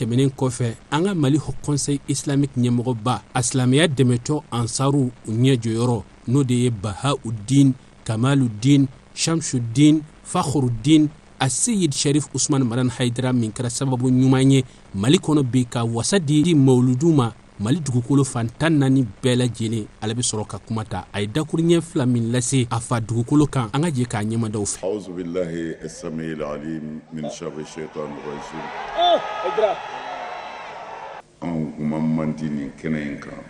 tɛmɛnen kɔfɛ an ka Mali Haut Conseil islamique ɲɛmɔgɔba a silamɛya dɛmɛtɔ ansaru ɲɛ jɔyɔrɔ n'o de ye Bahauddin, Kamaluddin, Shamsuddin, Fakhruddin, Aseyid Sharif Usman Maran Haidara min kɛra sababu ɲuman ye Mali kɔnɔ bi ka wasa di mawludu ma Mali dugukolo fantan naani bɛɛ lajɛlen ale bɛ sɔrɔ ka kuma ta a ye dakuru ɲɛ fila min lase a fa dugukolo kan an ka jɛ k'a ɲɛmadaw fɛ. A'udhu billahi as-sami'il alim min sharri shaitanir rajim. An kuma man di nin kɛnɛ in kan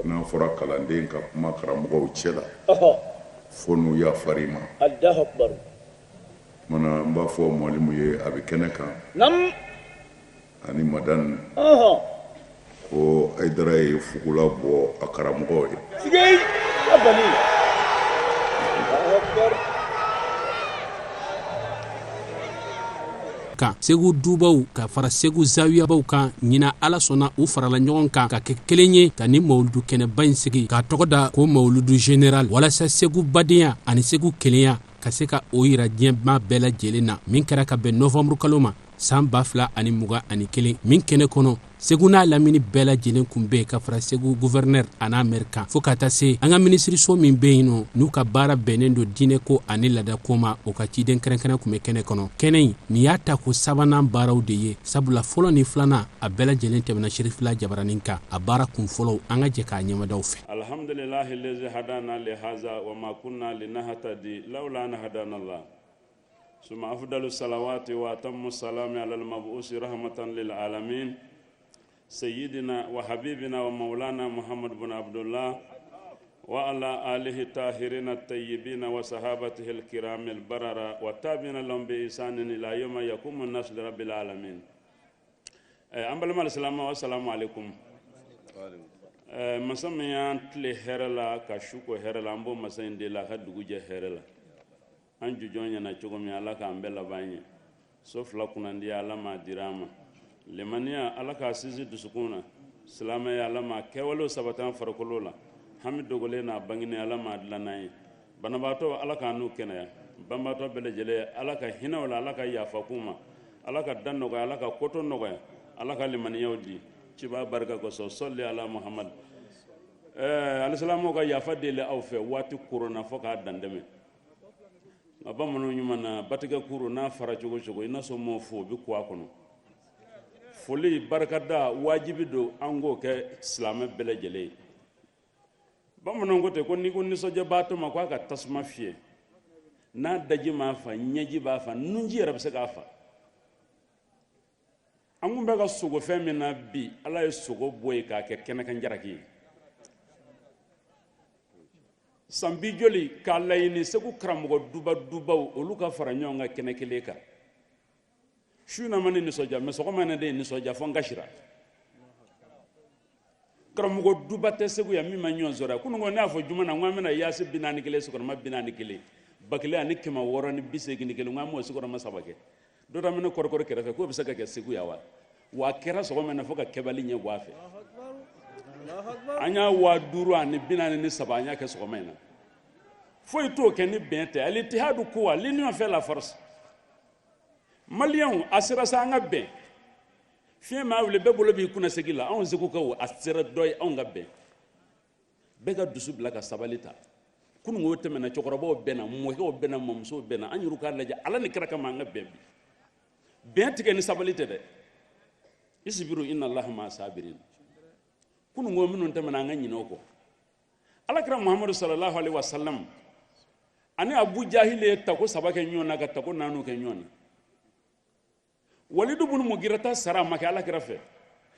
n'a fɔra kalanden ka kuma karamɔgɔw cɛ la fo n'u yafari ma. Mana n b'a fɔ mɔlimu ye a bɛ kɛnɛ kan ani madame ko Aidara ye fugula bɔ a karamɔgɔ ye. Kan Segu dubaw ka fara Segu zawiyabaw kan ɲina Ala sɔnna u farala ɲɔgɔn kan ka kɛ kelen ye ka ni mawludu kɛnɛba in sigi k'a tɔgɔ da ko mawludu général walasa Segu badenya ani Segu kelenya ka se ka o yira diɲɛma bɛɛ lajɛlen na min kɛra ka bɛn novembre kalo ma san 2021 min kɛnɛ kɔnɔ Segu n'a lamini bɛɛ lajɛlen kun bɛ ka fara Segu gouverneur an'a maire kan fo ka taa se an ka ministriso min bɛ yen nɔ n'u ka baara bɛnnen don diinɛ ko ani laada ko ma o ka ciden kɛrɛnkɛrɛn kun bɛ kɛnɛ kɔnɔ. Kɛnɛ in nin y'a ta ko sabanan baaraw de ye sabula fɔlɔ ni filanan a bɛɛ lajɛlen tɛmɛna Sherifila Jabaranin kan a baara kun fɔlɔw an ka jɛ k'a ɲɛmadaw fɛ. Alhamdulillahi lazi hadana li haza wa ma kunna linahtadi lawla an hadana Allah. Summa afdalu salawati wa atammu salami ala al-mab'usi rahmatan lil alamin. سيدنا وحبيبنا ومولانا محمد بن عبد الله وعلى آله الطاهرين الطيبين وصحابته الكرام البررة والتابعين لهم بإحسان إلى يوم يقوم الناس لرب العالمين. أمبلما السلام والسلام عليكم. مسميان تلي هرلا كشوكو هرلا أمبو مسين دلا هدوجة هرلا. أنجو جونيا نشوكم يا الله كأمبلا باني. سوف لكونا دي الله ما دراما. lemaniya ala ka sisi dusukuna silamɛya ala ma kɛwalew sabatan farikolo la hami dogolen n'a bangini ala ma dilanna ye banabaatɔ ala ka n'u kɛnɛya banbaatɔ bɛɛ lajɛlen ala ka hinɛw la ala ka yafa k'u ma ala ka dan nɔgɔya ala ka koto nɔgɔya ala ka limaniyaw di ciba barika kosɔn sɔli ala muhammad alisalamu ka yafa deli aw fɛ waati korona fo k'a dandɛmɛ nka bamananw ɲuman na batigɛ kuru n'a fara cogo cogo i na sɔn m'o fo o bɛ kɔ a kɔnɔ foli barikada wajibi do an k'o kɛ silamɛ bɛɛ lajɛlen ye bamananw ko ten ko n'i ko nisɔndiyabaatɔ ma ko a ka tasuma fiyɛ n'a daji m'a fa ɲɛji b'a fa nunji yɛrɛ bɛ se k'a fa an kun bɛ ka sogo fɛn min na bi ala ye sogo bɔ yen k'a kɛ kɛnɛkan jaraki ye san bi joli k'a laɲini Segu karamɔgɔ dubaw olu ka fara ɲɔgɔn kan kɛnɛ kelen kan su na ma ni nisɔndiya mais sɔgɔma na de nisɔndiya fo n kasira karamɔgɔ duba tɛ Segu yan min ma ɲɔgɔn sɔrɔ kunun ko ne y'a fɔ juma na n ko an bɛna yaasi 41 sɔgɔma 41 ba kelen ani 681 n ko an m'o sɔgɔma 3 kɛ dɔ ta minɛ kɔrɔkɔrɔ kɛrɛfɛ k'o bɛ se ka kɛ Segu yan wa a kɛra sɔgɔma na fo ka kɛbali ɲɛ bɔ a fɛ an y'a 543 an y'a kɛ sɔgɔma in na foyi t'o kɛ ni bɛn tɛ al-ittihadu quwwa l'union fait la force Maliens a sera sa an ka bɛn fiɲɛ maa wuli bɛɛ bolo b'i kunna segi la anw segukaw a sera dɔ ye anw ka bɛn bɛɛ ka dusu bila ka sabali ta kunun o tɛmɛna cɛkɔrɔbaw bɛnna mɔkɛw bɛnna mɔmusow bɛnna an yɛrɛ k'a lajɛ ala ni kira kama an ka bɛn bi bɛn tigɛ ni sabali tɛ dɛ isbiru inna allaha ma'a sabirin kunun o minnu tɛmɛna an ka ɲinɛ o kɔ alakira muhammadu sallallahu alaihi wasallam ani abu jahil ye tako 3 kɛ ɲɔgɔn na ka tako 4 kɛ ɲɔgɔn na Walidu bunu Mugirata sara ma kɛ alakira fɛ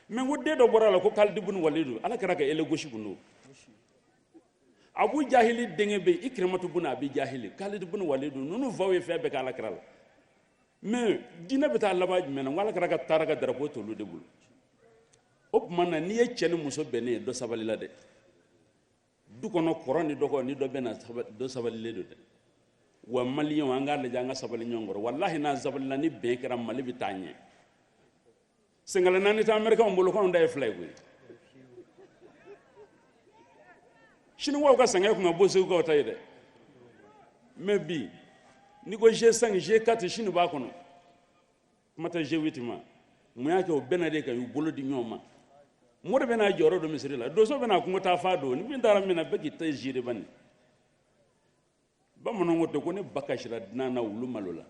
mais ko den dɔ bɔra la ko Khalid bunu Walidu alakira ka ele gosi bunu Abu Jahili denkɛ bɛ Ikrimatu bunu Abi Jahili Khalid bunu Walidu nunu faw ye fɛn bɛɛ kɛ alakira la mais diinɛ bɛ taa laban jumɛn na alakira ka taara ka drapeau t'olu de bolo o tuma na n'i ye cɛ ni muso bɛnnen ye dɔ sabali la dɛ du kɔnɔ kɔrɔ ni dɔgɔ ni dɔ bɛna dɔ sabalilen do dɛ wa Maliens an k'a lajɛ an ka sabali ɲɔgɔn kɔrɔ wallahi n'a sabalila ni bɛn kɛra Mali bɛ taa ɲɛ sengala naani tɛ Américains bolo k'anw da ye 2 ye koyi Chinois ka sɛgɛn kun ka bɔ Segukaw ta ye dɛ mais bi ni ko G5 G4 Chine b'a kɔnɔ kuma tɛ G8 ma mun y'a kɛ o bɛna de ka y'u bolo di ɲɔgɔn ma mori bɛna jɔyɔrɔ dɔ misiri la doso bɛna kungo taa fa don ni min taara min na bɛɛ k'i ta jiri bani bamananw ko ten ko ne ba kasira dunan na wulu malo la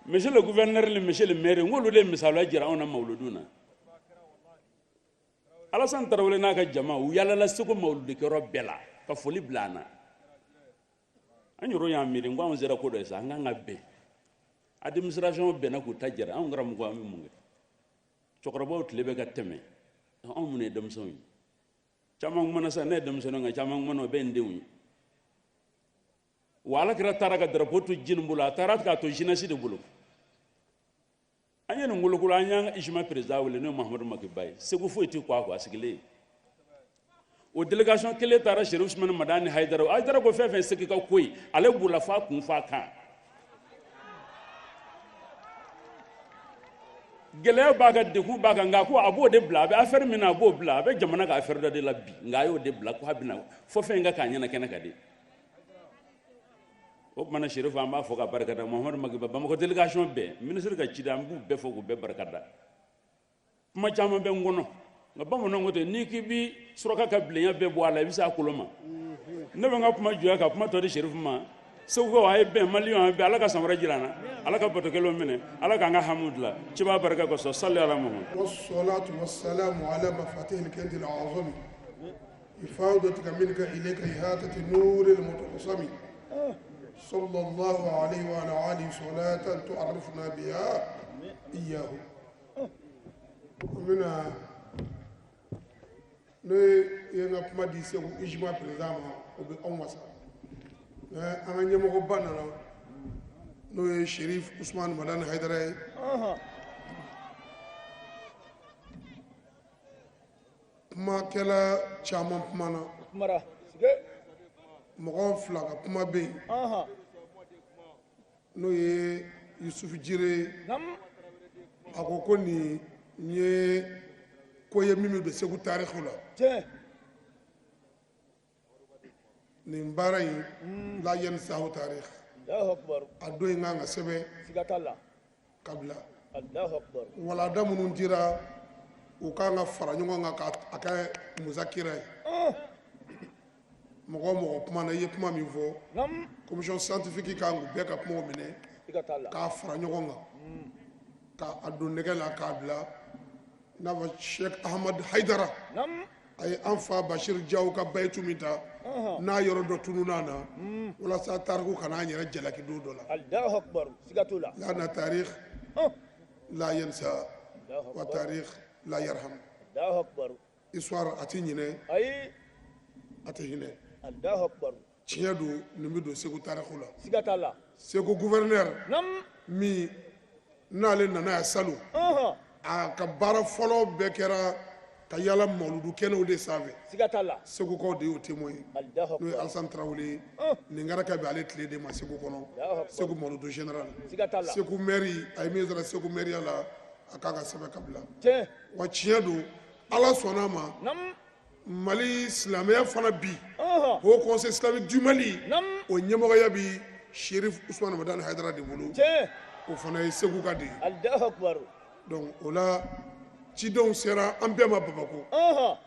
monsieur le gouverneur ni monsieur le maire ngolu de misala jira anw na mawludun na Alassane Traoré n'a ka jama u yalala seko mawludi kɛyɔrɔ bɛɛ la ka foli bila an na an yɛrɛ y'a miiri n ko anw sera ko dɔ ye sa an kan ka bɛn administration bɛnna k'u ta jɛra anw karamɔgɔ an bɛ mun kɛ cɛkɔrɔbaw tile bɛ ka tɛmɛ anw mun ye denmisɛnw ye caman kumana sa ne ye denmisɛnw kan caman kumana o bɛ n denw ye wa Alakira taara ka drapeau to jini bolo a taara k'a to jeunesse de bolo an ye nin golokolo an y'an ka ijima président wele n'o ye Mahamadu Maki Ba ye segu foyi tɛ kɔ a kɔ a sigilen o délégation kelen taara Cherif Ousmane Madani Haidara ko fɛn fɛn segi ka ko ye ale b'u la f'a kun f'a kan gɛlɛya b'a kan degun b'a kan nka ko a b'o de bila a bɛ affaire min na a b'o bila a bɛ jamana ka affaire dɔ de la bi nka a y'o de bila ko a bɛna fɔ fɛn in ka k'a ɲɛna kɛnɛ kan de o kumana Cherif an b'a fɔ ka barikada Mahamadu Maki Ba Bamakɔ délégation bɛɛ ministre ka ciden an b'u bɛɛ fɔ k'u bɛɛ barikada kuma caman bɛ n kɔnɔ nka bamananw ko ten n'i k'i bi suraka ka bilenya bɛɛ bɔ a la i bɛ se a kolo ma ne bɛ n ka kuma jɔya ka kuma tɔ di Cherif ma segukaw a ye bɛn maliyɛnw a bɛn ala ka samara jira an na ala ka batokɛlaw minɛ ala k'an ka hamu dilan cibaa barika kosɔn salli ala Muhammad wassalatu wassalamu ala mafatihil kanzil azami ifadatika minka ilayka ihatati nuril mutawassimi صلى الله عليه وعلى آله صلاة تعرفنا بها إياه ومنها ينقى مدي سيكو إجماع برزاما وبأموسا أنا نيمو بانا نو شريف عثمان مدان حيدري ما كلا شامان بمانا mɔgɔ fila ka kuma bɛ yen n'o ye Yusufu Jire a ko nin ye ko ye min bɛ don Segu taarixu la nin baara in la yansahu taarix a don in kan ka sɛbɛn ka bila walanda minnu dira u kan ka fara ɲɔgɔn kan k'a kɛ muzakira ye mɔgɔ kuma na i ye kuma min fɔ commission scientifique kan k'u bɛɛ ka kumaw minɛ k'a fara ɲɔgɔn kan k'a don nɛgɛ la k'a bila i n'a fɔ Sheikh Ahmad Haidara a ye an fa Bashir Jaw ka bayitu min ta n'a yɔrɔ dɔ tununa na walasa tariku kana an yɛrɛ jalaki don dɔ la lana tarikh la yansa wa tarikh la yarham histoire a tɛ ɲinɛ a tɛ hinɛ tiɲɛ don nin bɛ don Segu taarixu la Segu gouverneur min n'ale nana yan salon a ka baara fɔlɔ bɛɛ kɛra ka yala mawludu kɛnɛw de sanfɛ segukaw de y'o témoin ye n'o ye Alassane Traoré nin garaka bɛ ale tile de ma Segu kɔnɔ Segu mawludu général Segu mairie a ye min sɔrɔ Segu mairie la a k'a ka sɛbɛn ka bila wa tiɲɛ don Ala sɔnna a ma Mali silamɛya fana bi Haut Conseil islamique du Mali o ɲɛmɔgɔya bi Cherif Ousmane Madani Haidara de bolo o fana ye Segu ka de ye donc o la cidenw sera an bɛɛ ma Bamako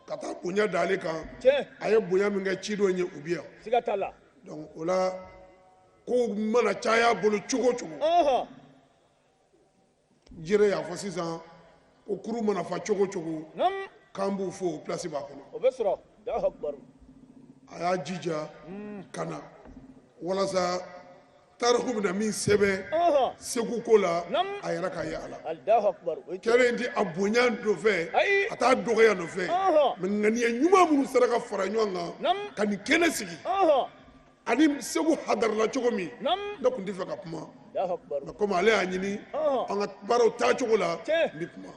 ka taa bonya da ale kan a ye bonya min kɛ cidenw ye u bi yan donc o la ko mana caya bolo cogo o cogo Jire y'a fɔ sisan ko kuru mana fa cogo o cogo k'an b'u fo o place b'a kɔnɔ a y'a jija ka na walasa tariku bɛna min sɛbɛn Segu ko la a yɛrɛ ka ye a la kɛlen tɛ a bonya nɔfɛ a t'a dɔgɔya nɔfɛ mɛ ŋaniya ɲuman minnu sera ka fara ɲɔgɔn kan ka nin kɛnɛ sigi ani Segu hadarala cogo min ne tun tɛ fɛ ka kuma mɛ komi ale y'a ɲini an ka baaraw taacogo la n bɛ kuma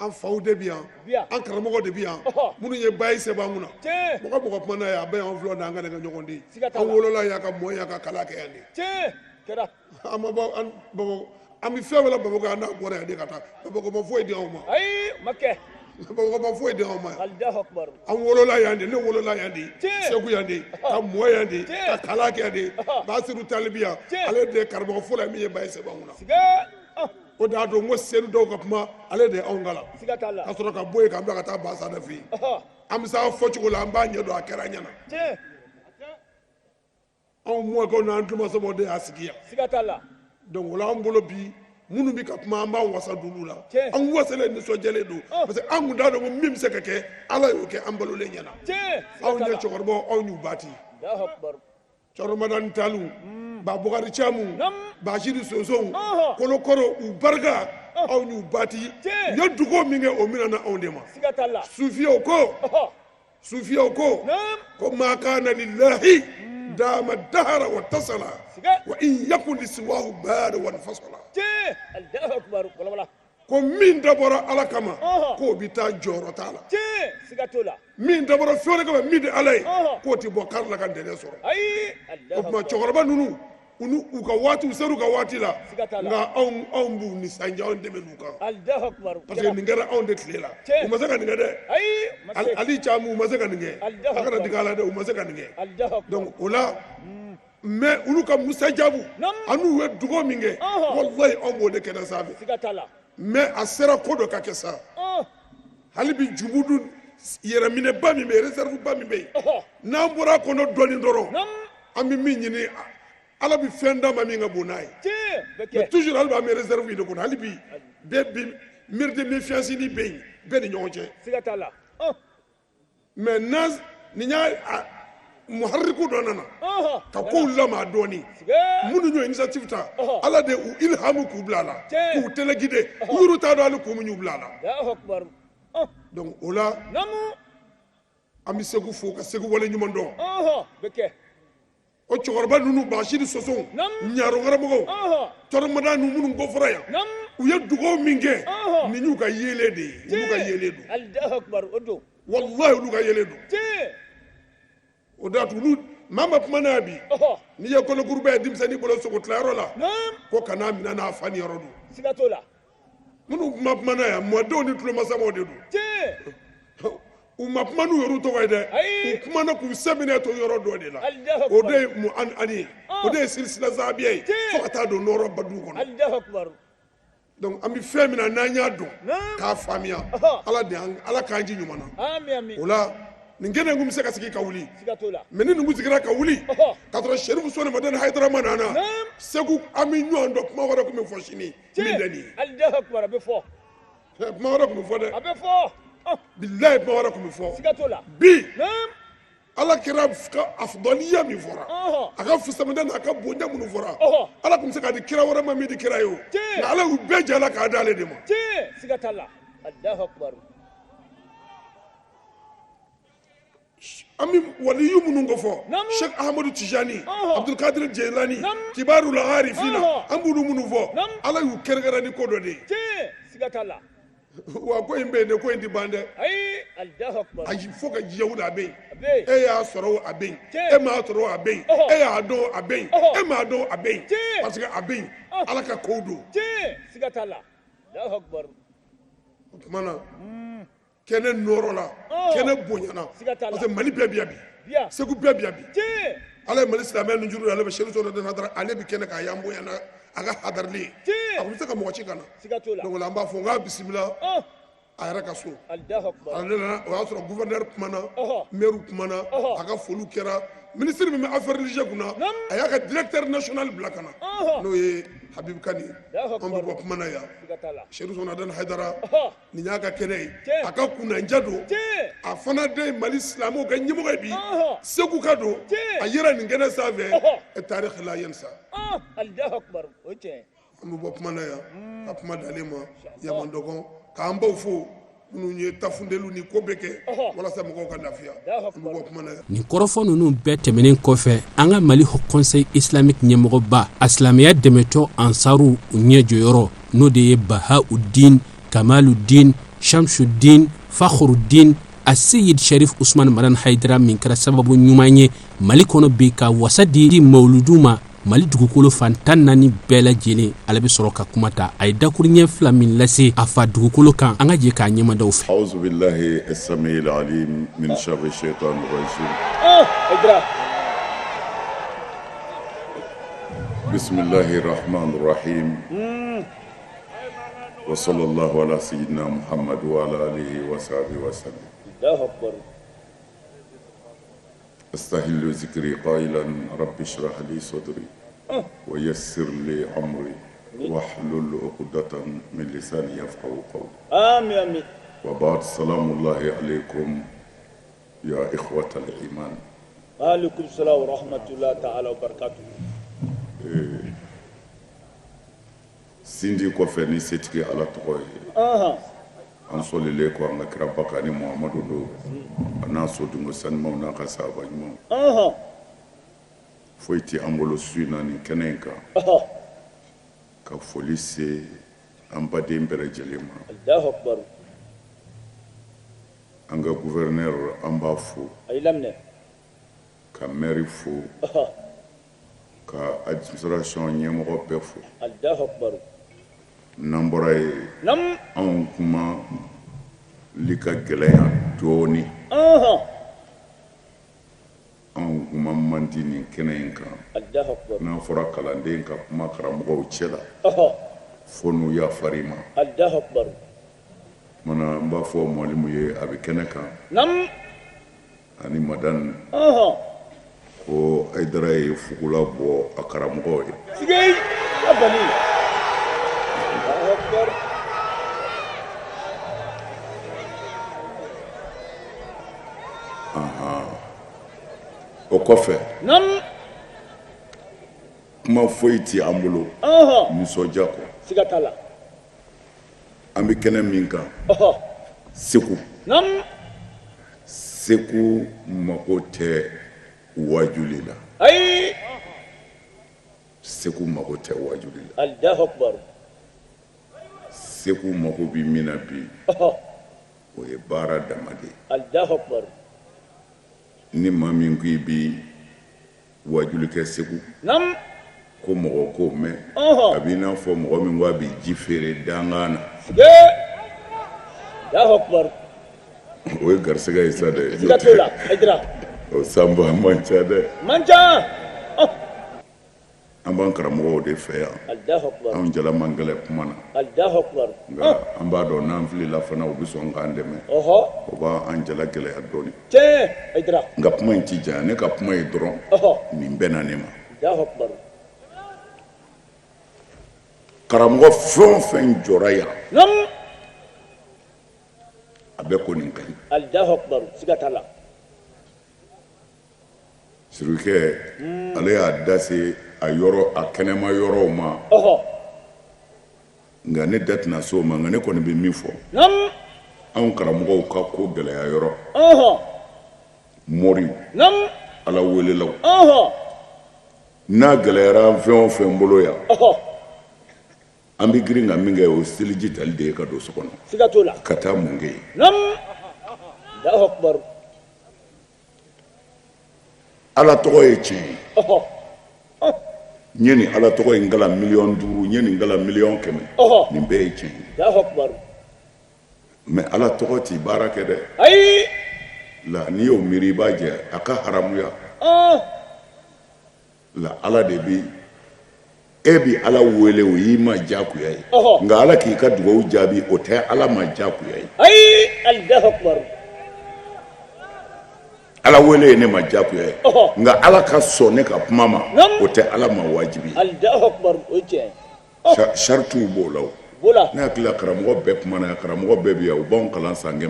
an faw de bi yan an karamɔgɔ de bi yan minnu ye bayi sɛbɛn an kunna mɔgɔ kuma n'a ye a bɛɛ y'an filɛ n'an ka ɲɔgɔn de ye an wolola yan ka mɔ yan ka kalan kɛ yan de an ma bɔ an bɛ fɛn wɛrɛ Bamako yan n'a bɔra yan de ka taa Bamako ma foyi di anw ma Bamako ma foyi di anw ma an wolola yan de ne wolola yan de Segu yan de ka mɔ yan de ka kalan kɛ yan de Basiru Talibi yan ale de ye karamɔgɔ fɔlɔ ye min ye bayi sɛbɛn an kunna o da do ngo senu do ka kuma ale de on gala ka sɔrɔ ka boye ka bila ka taa ba sa da fi am sa fo cogo la am ba ɲɛ do a kɛra ɲɛna anw mo ko na nduma so mo de asigiya donc wala am bolo bi munu bi ka kuma an b'an wasa dulu la an wasalen nisɔnjɛlen don parce que an kun t'a dɔn ko min bɛ se ka kɛ ala y'o kɛ an balolen ɲɛna anw ɲɛ cɛkɔrɔbaw anw y'u bati cɔrɔmadani talu ba bukari camu basiri sonsonw kolokɔrɔ u barika anw y'u bati u ye dugawu min kɛ o mina na anw de ma sufiyaw ko ko ma kana lillahi dama dahara wa tasala wa in yakun lisiwahu bada wa fasala ko min dabɔra ala kama k'o bi taa jɔyɔrɔ t'a la min dabɔra fɛn kama min de ala ye k'o ti bɔ kari la ka dɛnɛ sɔrɔ o tuma cɛkɔrɔba ninnu u ka waati u seru ka waati la nka anw b'u nisɔndiya anw dɛmɛ n'u kan parce que nin kɛra anw de tile la u ma se ka nin kɛ dɛ ali caman u ma se ka nin kɛ a kana digi a la dɛ u ma se ka nin kɛ donc o la mais olu ka musajabu an'u ye dugawu min kɛ walahi anw b'o de kɛnɛ sanfɛ mais a sera ko dɔ ka kɛ sa hali bi jubudu yɛrɛminɛba min bɛ yen réserve ba min bɛ yen n'an bɔra a kɔnɔ dɔɔnin dɔrɔn an bɛ min ɲini ala bɛ fɛn d'a ma min ka bon n'a ye mais toujours hali b'an bɛ réserve de kɔnɔ hali bi bɛɛ bi mire de méfiance ni bɛ yen bɛɛ ni ɲɔgɔn cɛ mais nin y'a muharriku dɔ nana ka kow lama dɔɔnin minnu y'o initiative ta ala de u ilhamu k'u bila a la k'u téléguider u yɛrɛ t'a dɔn hali kun min y'u bila a la donc o la an bɛ segu fo ka segu wale ɲuman dɔn o cɛkɔrɔba ninnu basiri sɔsɔw ɲaro karamɔgɔw tɔrɔmada ninnu minnu kɔfɔra yan u ye dugawu min kɛ nin y'u ka yeelen de ye olu ka yeelen don walahi olu ka yeelen don o da tulu mama kuma n'a bi n'i ye kolokuruba ye denmisɛnnin bolo sogo tilayɔrɔ la ko kana minɛ n'a fa ni yɔrɔ don minnu kuma n'a yan mɔdenw ni tulomasamaw de don u ma kuma n'u yɛrɛ tɔgɔ ye dɛ u kumana k'u sɛbɛnɛ to yɔrɔ dɔ de la o de ye mu'ani ye o de ye silisila zahabiya ye fo ka taa don nɔrɔ badu kɔnɔ donc an bɛ fɛn min na n'an y'a dɔn k'a faamuya ala k'an ji ɲuman na o la nin kɛnɛ kun bɛ se ka sigi ka wuli mais ni nin kun sigira ka wuli ka sɔrɔ sherifu sɔni madani hayidara ma nana segu an bɛ ɲɔgɔn dɔn kuma wɛrɛ kun bɛ fɔ sini min tɛ nin ye kuma wɛrɛ kun bɛ fɔ dɛ bilayi kuma wɛrɛ kun bɛ fɔ bi ala kɛra ka afdaliya min fɔra a ka fusamanda n'a ka bonya minnu fɔra ala kun bɛ se ka di kira wɛrɛ ma min di kira ye o nka ala y'u bɛɛ jɛ ala k'a di ale de ma an bɛ waliyu minnu ko fɔ sheikh ahmadu tijani abdulkadir jelani kibaru laharifina an b'olu minnu fɔ ala y'u kɛrɛnkɛrɛn ni ko dɔ de ye wa ko in bɛ yen de ko in tɛ ban dɛ ayi fo ka diɲɛ wuli a bɛ yen e y'a sɔrɔ a bɛ yen e m'a sɔrɔ a bɛ yen e y'a dɔn a bɛ yen e m'a dɔn a bɛ yen parce que a bɛ yen ala ka kow don o tuma na kɛnɛ nɔrɔ la kɛnɛ bonyana parce que mali bɛɛ biya bi segu bɛɛ biya bi ala ye mali silamɛ ni juru ale bɛ seli sɔrɔ de na ale bɛ kɛnɛ k'a yan bonyana a ka hadarili ye a kun bɛ se ka mɔgɔ ci ka na donc an b'a fɔ n k'a bisimila a yɛrɛ ka so ale nana o y'a sɔrɔ gouverneur kumana maire kumana a ka foliw kɛra ministre min bɛ affaire religieuse kunna a y'a ka directeur national bila ka na n'o ye habibu kani an bɛ bɔ kuma na yan seyidu sɔnadani hayidara nin y'a ka kɛnɛ ye a ka kunnanja don a fana de ye mali silamɛw ka ɲɛmɔgɔ ye bi segu ka don a yera nin kɛnɛ sanfɛ tarikh la yansa an bɛ bɔ kuma na yan ka kuma d'ale ma yamandɔgɔn k'an baw fo minnu ye tafundelu ni ko bɛ kɛ walasa mɔgɔw ka lafiya an bɛ bɔ kuma na yan. nin kɔrɔfɔ ninnu bɛɛ tɛmɛnen kɔfɛ an ka mali haut conseil islamique ɲɛmɔgɔba a silamɛya dɛmɛtɔ ansaru ɲɛ jɔyɔrɔ n'o de ye bahauddin kamaluddin shamsuddin fakhruddin a seyid sharif usman madan haidara min kɛra sababu ɲuman ye mali kɔnɔ bi ka wasa di mawuludu ma mali dugukolo fantan naani bɛɛ lajɛlen ale bɛ sɔrɔ ka kuma ta a ye dakuru ɲɛ fila min lase a fa dugukolo kan an ka jɛ k'a ɲɛmadaw fɛ. auzu billahi as-sami'il alim min sharri shaitanir rajim bismillahir rahmanir rahim وصلى الله على سيدنا محمد وعلى آله وصحبه وسلم. الله أكبر. استهل ذكري قائلا رب اشرح لي صدري ويسر لي أمري واحلل عقدة من لساني يفقهوا قولي. آمين آمين. وبعد السلام الله عليكم يا إخوة الإيمان. عليكم السلام ورحمة الله تعالى وبركاته. Sindi ko fe ni setigi ala tɔgɔ ye an sɔlilen ko an ka kira baka ni muhamadu do n'a so dungo sanimaw n'a ka sahaba ɲumanw foyi tɛ an bolo su in na nin kɛnɛ in kan ka foli se an baden bɛɛ lajɛlen ma. Allahu Akbar. an ka gouverneur an b'a fo ka maire fo ka administration ɲɛmɔgɔ bɛɛ fo. Allahu Akbar. n'an bɔra ye anw kuma li ka gɛlɛya dɔɔni anw kuma man di nin kɛnɛ in kan n'a fɔra kalanden ka kuma karamɔgɔw cɛla fo n'u yafari ma. mana n b'a fɔ mɔlimu ye a bɛ kɛnɛ kan ani madame ko Aidara ye fugula bɔ a karamɔgɔw ye. o kɔfɛ kuma foyi tɛ an bolo nisɔndiya kɔ. Siga t'a la. an bɛ kɛnɛ min kan Segu. Segu mago tɛ wajuli la. Ayi. Segu mago tɛ wajuli la. Allahu Akbar. Segu mago bɛ min na bi o ye baara dama de ye. Allahu Akbar. ni maa min ko i bɛ wajuli kɛ Segu ko mɔgɔ k'o mɛn a b'i n'a fɔ mɔgɔ min ko a bɛ ji feere dangan na. Allahu Akbar. o ye garisɛgɛ ye sa dɛ. Siga t'o la Aidara. o sanba man ca dɛ. Man ca. an b'an karamɔgɔw de fɛ yan. Allahu Akbar. anw jala man gɛlɛn kuma na. Allahu Akbar. nka an b'a dɔn n'an filila fana u bɛ sɔn k'an dɛmɛ. o b'an jala gɛlɛya dɔɔni. Tiɲɛ Aidara. nka kuma in ti janya ne ka kuma ye dɔrɔn nin bɛɛ na ne ma. Allahu Akbar. karamɔgɔ fɛn o fɛn jɔra yan a bɛɛ ko nin ka ɲi. Allahu Akbar. Siga t'a la. surukɛ ale y'a da se a yɔrɔ a kɛnɛma yɔrɔw ma nka ne da tɛna se o ma nka ne kɔni bɛ min fɔ anw karamɔgɔw ka ko gɛlɛya yɔrɔ mɔriw ala welelaw n'a gɛlɛyara fɛn o fɛn bolo yan an bɛ girin ka min kɛ o seliji tali de ye ka don so kɔnɔ. Siga t'o la. ka taa mun kɛ yen. Allahu Akbar. ala tɔgɔ ye tiɲɛ ye. n ye nin ala tɔgɔ in kala 5,000,000 n ye nin kala 1,100,000 nin bɛɛ ye tiɲɛ ye. Allahu Akbar. mais ala tɔgɔ t'i baara kɛ dɛ. Ayi. la n'i y'o miiri i b'a jɛ a ka haramuya. la ala de bi e bi ala wele o y'i ma diyagoya ye nka ala k'i ka dugawu jaabi o tɛ ala ma diyagoya ye. Ayi. Allahu Akbar. ala wele ye ne ma diyagoya ye nka ala ka sɔn ne ka kuma ma o tɛ ala ma wajibi ye. Allahu Akbar. O tiɲɛ. saritiw b'o la o. ne hakili la karamɔgɔ bɛɛ kumana yan karamɔgɔ bɛɛ bɛ yan u b'anw kalan san 100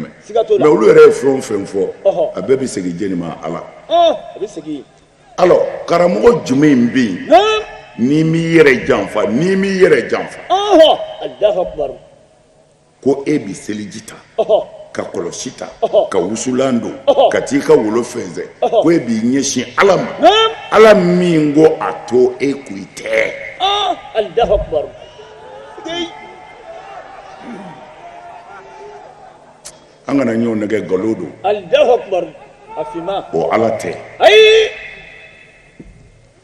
mais olu yɛrɛ ye fɛn o fɛn fɔ a bɛɛ bɛ segin jeni ma ala. A bɛ segin. alors karamɔgɔ jumɛn bɛ yen n'i m'i yɛrɛ janfa Allahu Akbar. ko e bi seliji ta ka kɔlɔsi ta ka wusulan don ka t'i ka wolo fɛnsɛn ko e b'i ɲɛsin ala ma ala min ko a to e k'i tɛ. Allahu Akbar. an kana ɲɔgɔn nɛgɛ nkalon don. Allahu Akbar. Afima. o ala tɛ. Ayi.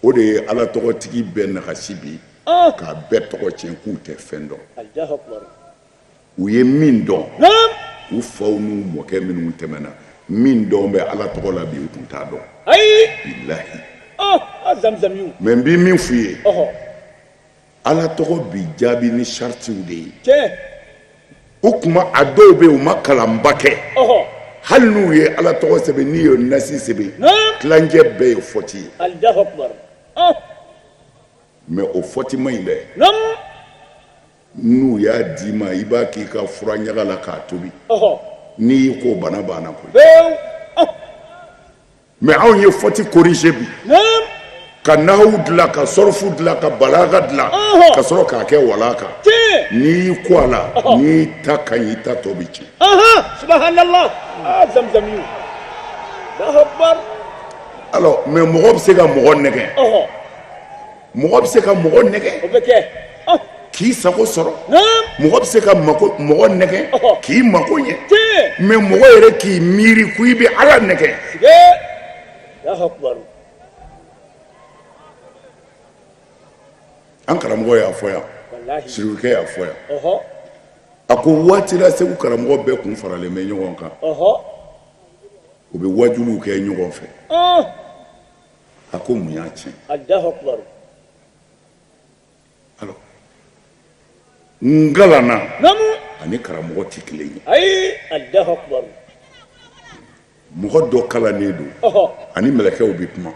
o de ye ala tɔgɔtigi bɛɛ nagasi bi k'a bɛɛ tɔgɔ tiɲɛ k'u tɛ fɛn dɔn. Allahu Akbar. u ye min dɔn u faw n'u mɔkɛ minnu tɛmɛna min dɔn bɛ ala tɔgɔ la bi u tun t'a dɔn. Ayi. bilahi. Zamzamiw. mais n b'i min f'i ye ala tɔgɔ bi jaabi ni saritiw de ye. Tiɲɛ. o kuma a dɔw bɛ u ma kalanba kɛ hali n'u ye ala tɔgɔ sɛbɛn n'i ye nasi sɛbɛn tilancɛ bɛɛ ye fɔti ye mais o fɔti ma ɲi dɛ n'u y'a d'i ma i b'a k'i ka fura ɲaga la k'a tobi n'i y'i ko bana banna koyi mais anw ye fɔti corriger bi ka nahu dilan ka sɔrɔfu dilan ka balaga dilan ka sɔrɔ k'a kɛ wala kan n'i y'i ko a la n'i ta ka ɲi i ta tɔ bi tiɲɛ subhanallah zamzamiyu Allahu akbar alors mais mɔgɔ bɛ se ka mɔgɔ nɛgɛ mɔgɔ bɛ se ka mɔgɔ nɛgɛ o bɛ kɛ k'i sago sɔrɔ mɔgɔ bɛ se ka mɔgɔ nɛgɛ k'i mako ɲɛ mais mɔgɔ yɛrɛ k'i miiri ko i bɛ ala nɛgɛ Allahu akbar an karamɔgɔ y'a fɔ yan sirikɛ y'a fɔ yan a ko waati la segu karamɔgɔ bɛɛ kun faralen bɛ ɲɔgɔn kan u bɛ wajuliw kɛ ɲɔgɔn fɛ a ko mun y'a tiɲɛ Allahu akbar alors ngalana ani karamɔgɔ tɛ kelen ye ayi Allahu akbar mɔgɔ dɔ kalannen don ani mɛlɛkɛw bɛ kuma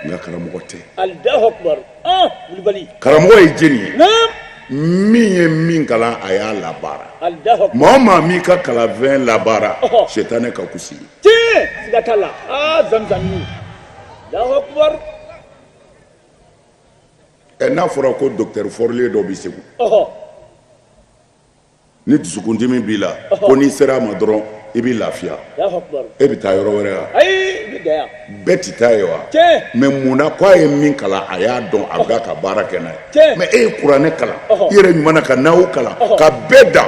nka karamɔgɔ tɛ Allahu akbar Kulibali karamɔgɔ ye jeni ye min ye min kalan a y'a labaara maa o maa m'i ka kalanfɛn labaara setanɛ ka kusi ye siga t'a la zamzamiyu Allahu akbar n'a fɔra ko docteur Forlier dɔ bɛ Segu ni dusukundimi b'i la ko n'i sera a ma dɔrɔn i bɛ lafiya e bɛ taa yɔrɔ wɛrɛ wa bɛɛ tɛ taa ye wa mais munna k'a ye min kalan a y'a dɔn a b'a ka baara kɛ n'a ye mais e ye kuranɛ kalan i yɛrɛ ɲuman na ka nahu kalan ka bɛɛ dan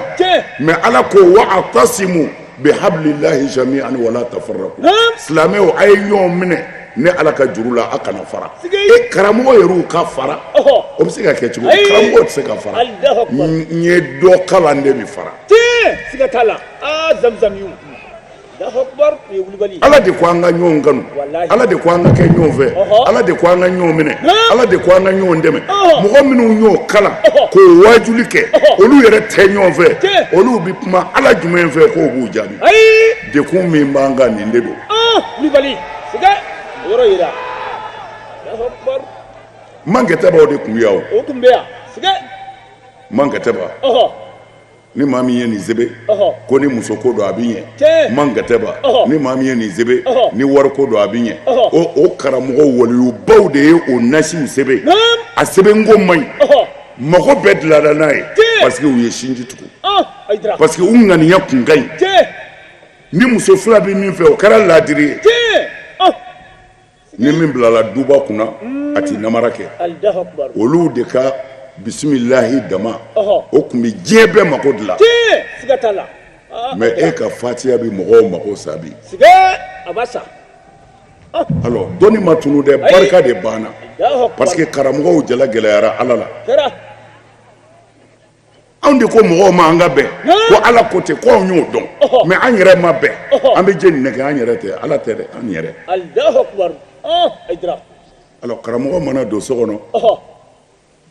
mais ala ko wa'tasimu bihablillahi jami'an wala tafarraqu silamɛw a ye ɲɔgɔn minɛ ne ala ka juru la a kana fara e karamɔgɔ yɛrɛ ka fara o bɛ se ka kɛ cogo karamɔgɔ tɛ se ka fara n ye dɔ kalan de bɛ fara siga t'a la zamzamiyu Allahu akbar ala de ko an ka ɲɔgɔn kanu ala de ko an ka kɛ ɲɔgɔn fɛ ala de ko an ka ɲɔgɔn minɛ ala de ko an ka ɲɔgɔn dɛmɛ mɔgɔ minnu y'o kalan k'o wajuli kɛ olu yɛrɛ tɛ ɲɔgɔn fɛ olu bɛ kuma ala jumɛn fɛ k'o b'u jaabi dekun min b'an kan nin de don Kulibali siga yɔrɔ yira Allahu akbar mankɛtɛbaw de tun bɛ yan o tun bɛ yan siga mankɛtɛba ni maa min ye nin sɛbɛn ko ni muso ko don a bɛ ɲɛ mankɛtɛba ni maa min ye nin sɛbɛn ni wari ko don a bɛ ɲɛ o karamɔgɔ waliyubaw de ye o nasiw sɛbɛn a sɛbɛn ko man ɲi mɔgɔ bɛɛ dilanna n'a ye parce que u ye sinji tugu parce que u ŋaniya kun ka ɲi ni muso fila bɛ min fɛ o kɛra laadiri ye ni min bilala duba kunna a tɛ namara kɛ olu de ka bisimilahi dama o tun bɛ diɲɛ bɛɛ mako dilan mais e ka fatiya bɛ mɔgɔw mako sa bi alors dɔnni ma tunu dɛ barika de banna parce que karamɔgɔw jala gɛlɛyara ala la anw de ko mɔgɔw ma an ka bɛn ko ala ko ten ko anw y'o dɔn mais an yɛrɛ ma bɛn an bɛ jeni nɛgɛ an yɛrɛ tɛ ala tɛ dɛ an yɛrɛ alors karamɔgɔ mana don so kɔnɔ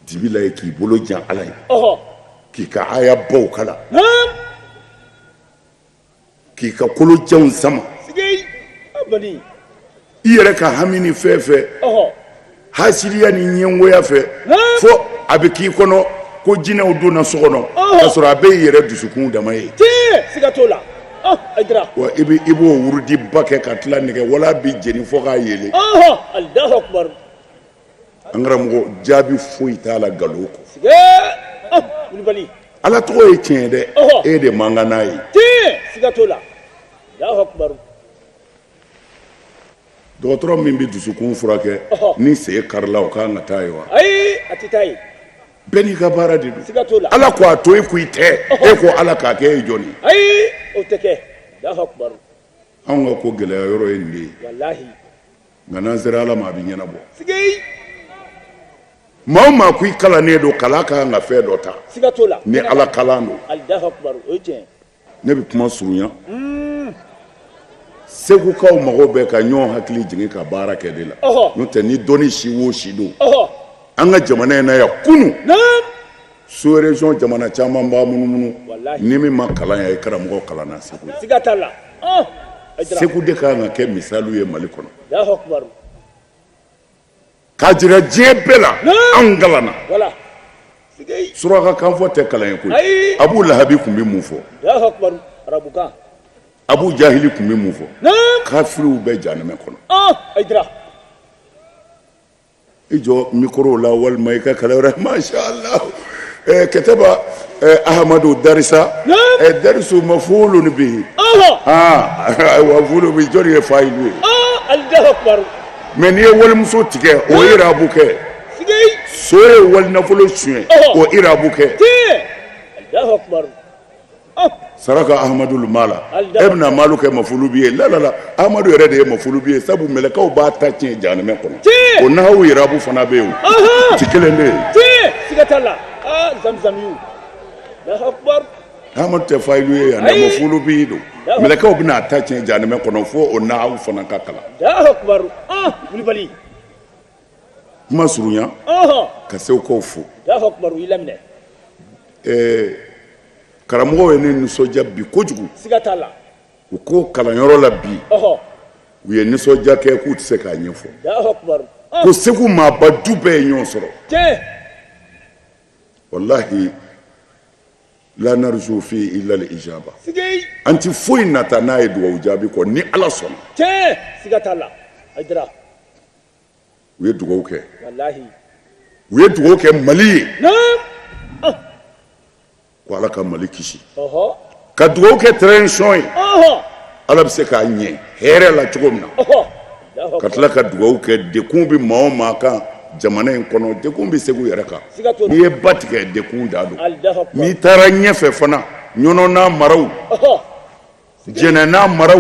dibi la ye k'i bolo jan ala ye k'i ka aya baw kala k'i ka kolojanw sama i yɛrɛ ka hami ni fɛn fɛn hasiriya ni ɲɛngoya fɛ fo a bɛ k'i kɔnɔ ko jinɛw donna so kɔnɔ k'a sɔrɔ a bɛ i yɛrɛ dusukun dama ye wa i b'o wurudiba kɛ ka tila nɛgɛ wala bi jeni fo k'a yele an karamɔgɔ jaabi foyi t'a la nkalon kɔ ala tɔgɔ ye tiɲɛ dɛ e de man kan n'a ye dɔgɔtɔrɔ min bɛ dusukun furakɛ ni sen karila o kan ka taa ye wa bɛɛ n'i ka baara de don ala ko a to i ko i tɛ e ko ala k'a kɛ e jɔn ye anw ka ko gɛlɛya yɔrɔ ye nin de ye nka n'an sera ala ma a bɛ ɲɛnabɔ maa o maa ko i kalannen don kalan ka kan ka fɛn dɔ ta ni ala kalan don ne bɛ kuma surunya segukaw mago bɛ ka ɲɔgɔn hakili jigin ka baara kɛ de la n'o tɛ ni dɔnni si o si don an ka jamana in na yan kunu sous région jamana caman b'a munumunu ni min ma kalan ya karamɔgɔ kalanna Segu siga t'a la Segu de kan ka kɛ misaliw ye Mali kɔnɔ Allahu akbar k'a jira diɲɛ bɛɛ la anw kalanna voilà suraka kan fɔ tɛ kalan ye koyi Abu Lahabi tun bɛ mun fɔ Allahu akbar arabukan Abu Jahili tun bɛ mun fɔ kafiriw bɛ jahanama kɔnɔ aydra i jɔ micro la walima i ka kalan wɛrɛ masha Allah كتب أحمد الدرسة الدرس مفعول به ومفعول به جري فاعل الله أكبر من يول مسوتك أو إرابوك سوى والنفل شيء أو إرابوك الله أكبر سرق أحمد المال ابن مالك مفعول به لا لا لا أحمد يرد مفعول به سبب ملكه باتاتي جانم يكون ونهو إرابو فنابيو تكلم سيكتلا زمزميو الله أكبر Ahmad tefailu ya na mafulu bido meleka obina atache janeme kono fo ona awu fana kakala Allahu akbar bulibali masurunya ka se ko fo Allahu akbar ilamne karamogo we ni soja bi kojugu sigatala ko kala yoro la bi u ye ni soja ke ku tse ka nyefo Allahu akbar ko segu ma ba dube nyon soro wallahi la narju fi illa al-ijaba anti foy nata na edu ujabi ko ni ala son sigatala aydra we dugo ke wallahi we dugo ke mali wala ka mali kishi ka dugo ke tension ala be se ka nye here la chugomna katla ka dugo ke de kumbi maoma ka jamana in kono de kumbi segu yaraka ni e batike de kunda do ni taranya fe fana nyono na maraw jena na maraw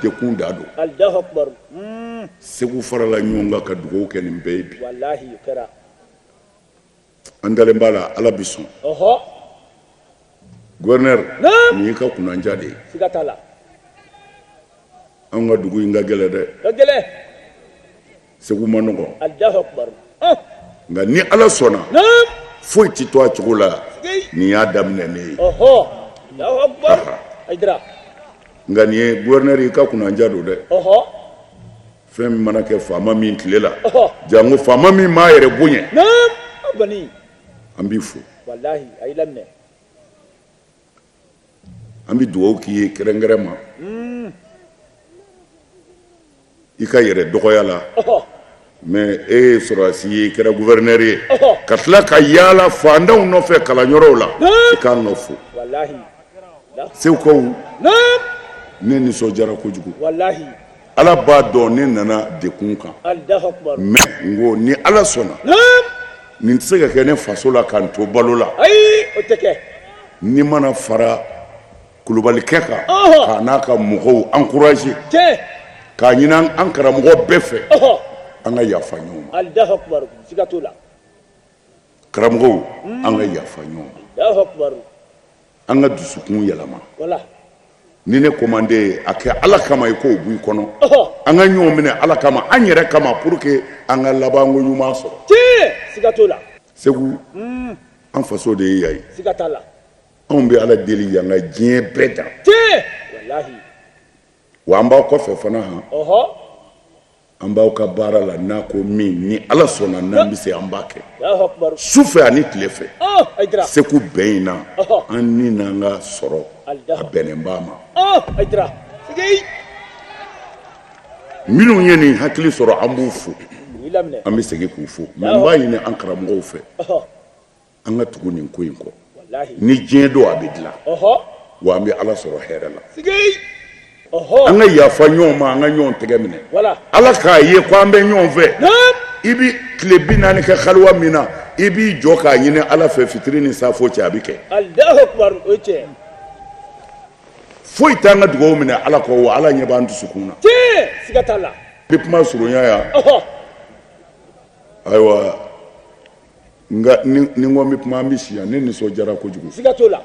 de kunda do Allahu akbar segu farala nyonga ka dugo ke ni baby wallahi yukara andale mbala ala bison gouverneur ni ka kunanja de sigatala anga dugu inga gele de gele segu manogo Allahu akbar nga ni ala sona foi ti to achugula ni adam nene Allahu akbar aydra nga ni gouverneur ka kuna njado de fem manake fama min tilela jango fama min ma yere bunye bani ambi fu wallahi aylamne ambi duwo ki kerengrema ika yere dogoyala mais sorasi kera gouverneur ye katla ka yala fanda no fe kala nyoro la ka no fu wallahi se ko ne ni so jara ko jugu wallahi ala ba do ne nana de kunka Allahu akbar mais ngo ni ala sona ni tsega kene fasola kan to balola oteke ni mana fara kulubali keka kana ka mugo encourager ka nyina an karamugo befe an ga yafa nyoma Allahu akbar sigatula karamugo an ga yafa nyoma Allahu akbar an ga dusukun yalama wala ni ne commandé ake ala kama iko bu kono an ga nyomine ala kama an yere kama pour que an ga labango nyuma so sigatula segu an faso de yayi sigatala an be ala deli yanga jien beta wallahi wa amba ko fe fana ha amba ka bara la na ko min ni ala sona na bi se ambake Allahu akbar sufe ani klefe aydra seku beina an ni nanga soro abenembama aydra sigay minu nyeni hakili soro ambufu ilamne ambi segi kufu mamba yini ankara mo fe anga tuguni ko yinko wallahi ni jedo abidla wa ambi ala soro herela sigay anga yafa nyoma anga nyon tegemine wala ala ka ye ko ambe nyon fe ibi klebina ni ka khalwa mina ibi joka nyine ala fe fitrini sa fo ci abike Allahu akbar oche foi tanga dugo mina ala ko wa ala nyabantu sukuna sigatala bipma surunya ya aywa nga ni ngomi pma misia ni so jara ko jugu sigatola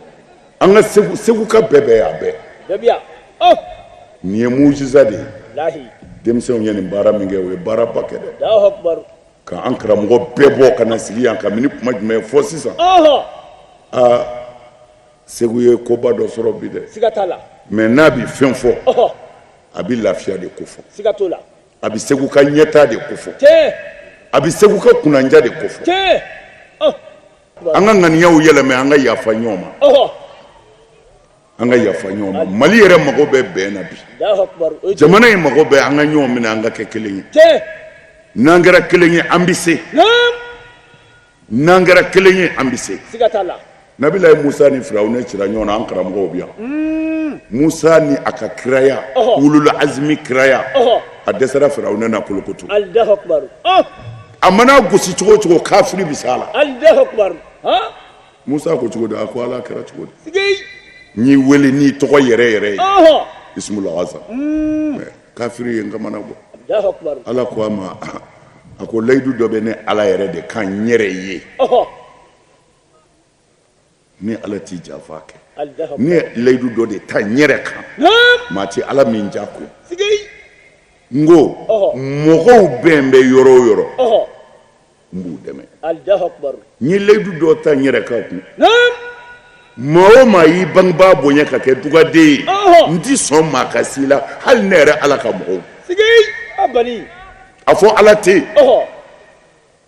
anga segu ka bebe ya be bebia ni mujiza de lahi demse nyani bara minge we bara pakede Allahu akbar ka ankara mo bebo kana sigi an ka mini pma me fo sisa Segu ye koba dɔ sɔrɔ bi dɛ siga t'a la mais n'a bi fɛn fɔ a bi lafiya de ko fɔ siga t'o la a bi Segu ka ɲɛta de ko fɔ tiɲɛ a bi Segu ka kunanja de ko fɔ tiɲɛ an ka ŋaniyaw yɛlɛmɛ an ka yafa ɲɔgɔn ma an ka yafa ɲɔgɔn ma Mali yɛrɛ mago bɛ bɛn na bi Allahu akbar jamana in mago bɛ an ka ɲɔgɔn minɛ an ka kɛ kelen ye tiɲɛ n'an kɛra kelen ye an bi se n'an kɛra kelen ye an bi se siga t'a la Nabilahi Musa ni Firawuna cira ɲɔgɔn na an karamɔgɔw bi yan Musa ni a ka kiraya ulul azmi kiraya a dɛsɛra Firawuna na kolokoto Allahu akbar a mana gosi cogo cogo kafiri bi s'a la Allahu akbar Musa ko cogo di a ko Ala kɛra cogo di sigi n'i wele n'i tɔgɔ yɛrɛ yɛrɛ ye Ismul Azam kafiri ye n kamana bɔ Allahu akbar Ala ko a ma a ko layidu dɔ bɛ ne Ala yɛrɛ de kan n yɛrɛ ye ni Ala t'i janfa kɛ ni layidu dɔ de ta n yɛrɛ kan maa ti Ala min ja ko n ko mɔgɔw bɛn bɛ yɔrɔ o yɔrɔ n b'u dɛmɛ n ye layidu dɔ ta n yɛrɛ kan kun maa o maa y'i bangebaa bonya ka kɛ dugaden ye n ti sɔn maa ka s'i la hali ne yɛrɛ Ala ka mɔgɔw a fɔ Ala tɛ yen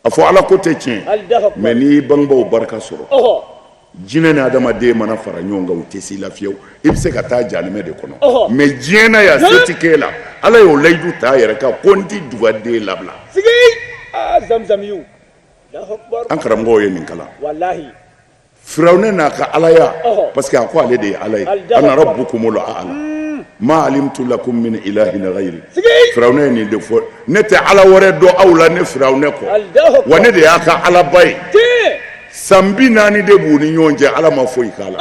a fɔ Ala ko tɛ tiɲɛ mais n'i y'i bangebaaw barika sɔrɔ jinɛ ni adamaden mana fara ɲɔgɔn kan u tɛ s'i la fiyewu i bɛ se ka taa jahanɛmɛ de kɔnɔ mais diɲɛ na yan se ti k'e la Ala y'o layidu ta a yɛrɛ kan ko n ti dugaden labila an karamɔgɔw ye nin kalan Firawuna n'a ka Alaya parce que a ko ale de ye Ala ye ana rabbukumul a'la ma alimtu lakum min ilahin ghayri Firawuna ye nin de fɔ ne tɛ Ala wɛrɛ dɔn aw la ne Firawuna kɔ wa ne de y'a ka Alaba ye san 40 de b'u ni ɲɔgɔn cɛ Ala ma foyi k'a la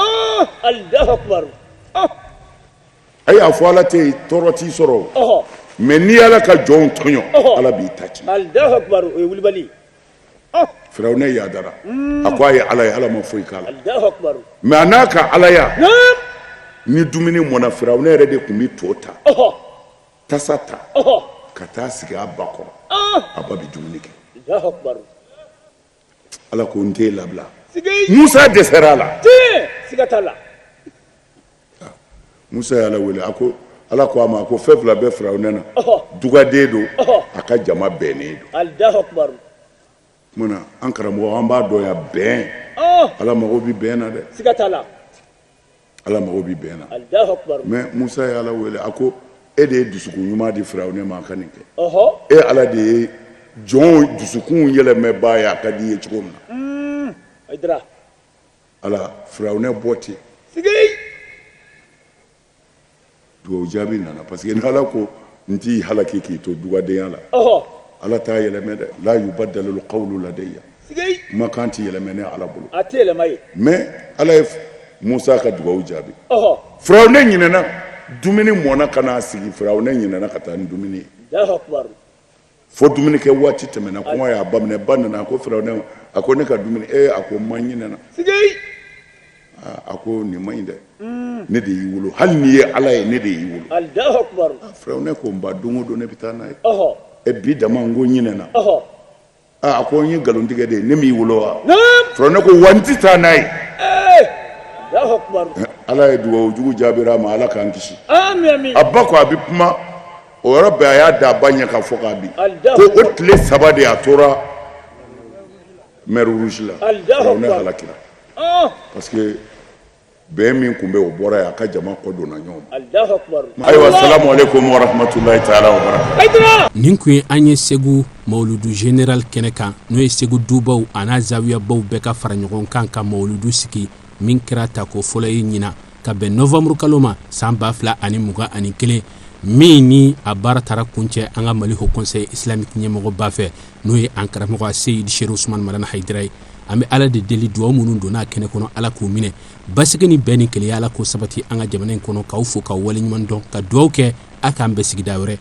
a y'a fɔ Ala tɛ yen tɔɔrɔ t'i sɔrɔ mais n'i Ala ka jɔnw tɔɲɔ Ala b'i ta ci Firawuna yadara a ko a ye Ala ye Ala ma foyi k'a la mais a n'a ka Alaya ni dumuni mɔna Firawuna yɛrɛ de tun bɛ to ta tasa ta ka taa sigi a ba kɔrɔ a ba bɛ dumuni kɛ Ala ko n t'e labila Musa dɛsɛra a la Musa y'Ala wele a ko Ala ko a ma ko fɛn fila bɛ Firawuna na dugaden don a ka jama bɛnnen don munna an karamɔgɔ an b'a dɔn yan bɛn Ala mago bɛ bɛn na dɛ Ala mago bɛ bɛn na mais Musa y'Ala wele a ko e de ye dusukun ɲuman di Firawuna ma a ka nin kɛ e Ala de ye jɔnw dusukun yɛlɛmɛbaa ye a ka di i ye cogo min na Ala Firawuna bɔ ten dugawu jaabi nana parce que ni Ala ko n t'i halaki k'i to dugadenya la Ala t'a yɛlɛmɛ dɛ la yubaddalul qawlu ladayya kumakan ti yɛlɛmɛ ne Ala bolo mais Ala ye Musa ka dugawu jaabi Firawuna ɲinɛna dumuni mɔna ka n'a sigi Firawuna ɲinɛna ka taa ni dumuni ye fo dumuni kɛ waati tɛmɛna kɔngɔ y'a baminɛ ba nana a ko Firawuna a ko ne ka dumuni a ko ma ɲinɛna a ko nin ma ɲi dɛ ne de y'i wolo hali n'i ye Ala ye ne de y'i wolo Firawuna ko n ba don o don ne bɛ taa n'a ye bi dama n ko ɲinɛna a ko n ye nkalontigɛ de ye ne m'i wolo wa Firawuna ko wa n ti taa n'a ye Ala ye dugawu jugu jaabira a ma Ala k'an kisi a ba ko a bɛ kuma o yɔrɔ bɛɛ a y'a da a ba ɲɛ ka fɔ k'a bin ko o tile 3 de a tora mer rouge la Firawuna halakira parce que bɛn min tun bɛ o bɔra yen a ka jama kɔ donna ɲɔgɔn ma ayiwa salamu aleykum wa rahmatulahi taala wa barakatuh nin kun ye an ye Segu mawuludu général kɛnɛ kan n'o ye Segu dubaw a n'a zawiyabaw bɛɛ ka fara ɲɔgɔn kan ka mawuludu sigi min kɛra ta ko fɔlɔ ye ɲina ka bɛn novembre kalo ma san 2021 min ni a baara taara kuncɛ an ka Mali Haut Conseil islamique ɲɛmɔgɔba fɛ n'o ye an karamɔgɔ Seyid Seku Usumani Marana Hayidara ye an bɛ Ala de deli duwawu minnu donna a kɛnɛ kɔnɔ Ala k'u minɛ basigi ni bɛn ni kelenya Ala k'o sabati an ka jamana in kɔnɔ k'aw fo k'aw waleɲuman dɔn ka duwawu kɛ a k'an bɛɛ sigida wɛrɛ